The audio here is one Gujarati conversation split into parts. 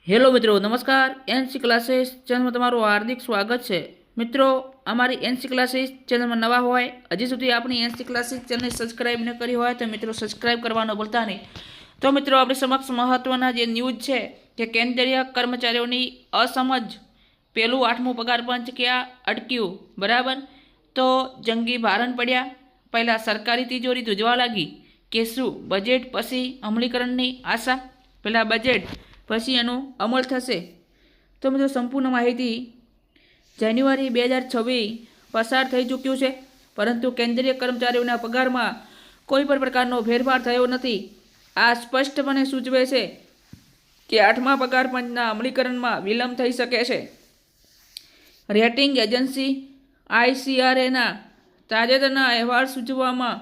હેલો મિત્રો, નમસ્કાર। એનસી ક્લાસીસ ચેનલમાં તમારું હાર્દિક સ્વાગત છે। મિત્રો, અમારી એનસી ક્લાસીસ ચેનલમાં નવા હોય, હજી સુધી આપણી એનસી ક્લાસીસ ચેનલને સબસ્ક્રાઇબ ન કરી હોય તો મિત્રો સબસ્ક્રાઇબ કરવાનો ભૂલતા નહીં। તો મિત્રો, આપણી સમક્ષ મહત્વના જે ન્યૂઝ છે કે કેન્દ્રીય કર્મચારીઓની અસમજ પેલું 8મું પગાર પંચ ક્યાં અટક્યું, બરાબર? તો જંગી ભારણ પડ્યા, પહેલાં સરકારી તિજોરી ધ્રુજવા લાગી કે શું બજેટ પછી અમલીકરણની આશા? પહેલાં બજેટ પછી એનો અમલ થશે। તો મિત્રો, સંપૂર્ણ માહિતી જાન્યુઆરી 2026 પસાર થઈ ચૂક્યું છે, પરંતુ કેન્દ્રીય કર્મચારીઓના પગારમાં કોઈ પણ પ્રકારનો ફેરફાર થયો નથી। આ સ્પષ્ટપણે સૂચવે છે કે 8મા પગાર પંચના અમલીકરણમાં વિલંબ થઈ શકે છે। રેટિંગ એજન્સી ICRAના તાજેતરના અહેવાલ સૂચવવામાં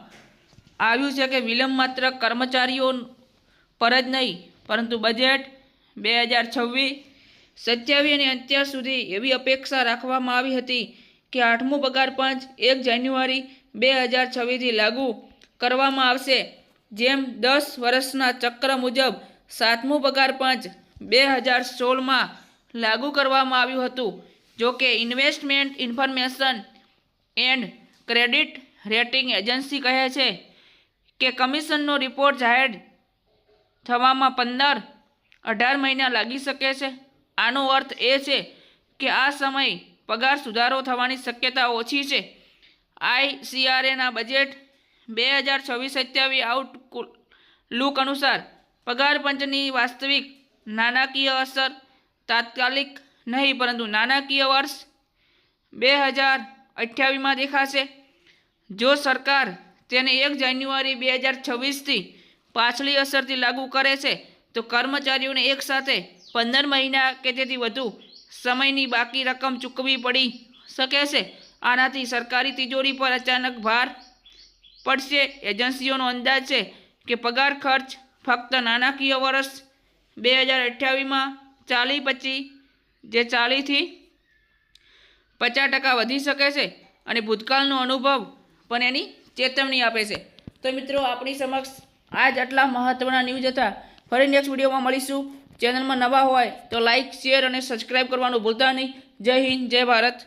આવ્યું છે કે વિલંબ માત્ર કર્મચારીઓ પર જ નહીં, પરંતુ બજેટ 2026-27 અને અત્યાર સુધી એવી અપેક્ષા રાખવામાં આવી હતી કે 8મું પગાર પંચ 1 જાન્યુઆરી 2026થી લાગુ કરવામાં આવશે, જેમ 10 વર્ષના ચક્ર મુજબ 7મું પગાર પંચ 2016માં લાગુ કરવામાં આવ્યું હતું। જો કે investment information and credit rating agency કહે છે કે કમિશનનો રિપોર્ટ જાહેર થવામાં 15-18 મહિના લાગી શકે છે। આનો અર્થ એ છે કે આ સમય પગાર સુધારો થવાની શક્યતા ઓછી છે। ICRAના બજેટ 2026-27 આઉટલુક અનુસાર પગાર પંચની વાસ્તવિક નાણાકીય અસર તાત્કાલિક નહીં, પરંતુ નાણાકીય વર્ષ 2028માં દેખાશે। જો સરકાર તેને 1 જાન્યુઆરી 2026થી પાછલી અસરથી લાગુ કરે છે તો કર્મચારીઓને એકસાથે 15 મહિના કે તેથી વધુ સમયની બાકી રકમ ચૂકવવી પડી શકે છે। આનાથી સરકારી તિજોરી પર અચાનક ભાર પડશે। એજન્સીઓનો અંદાજ છે કે પગાર ખર્ચ ફક્ત નાણાકીય વર્ષ 2028માં ચાલી પછી જે 40થી 50% વધી શકે છે, અને ભૂતકાળનો અનુભવ પણ એની ચેતવણી આપે છે। તો મિત્રો, આપણી સમક્ષ આજ આટલા મહત્વના ન્યૂઝ હતા। ફરી નેક્સ્ટ વિડીયોમાં મળીશું। ચેનલમાં નવા હોય તો લાઇક, શેર અને સબસ્ક્રાઈબ કરવાનું ભૂલતા નહીં। જય હિન્દ, જય ભારત।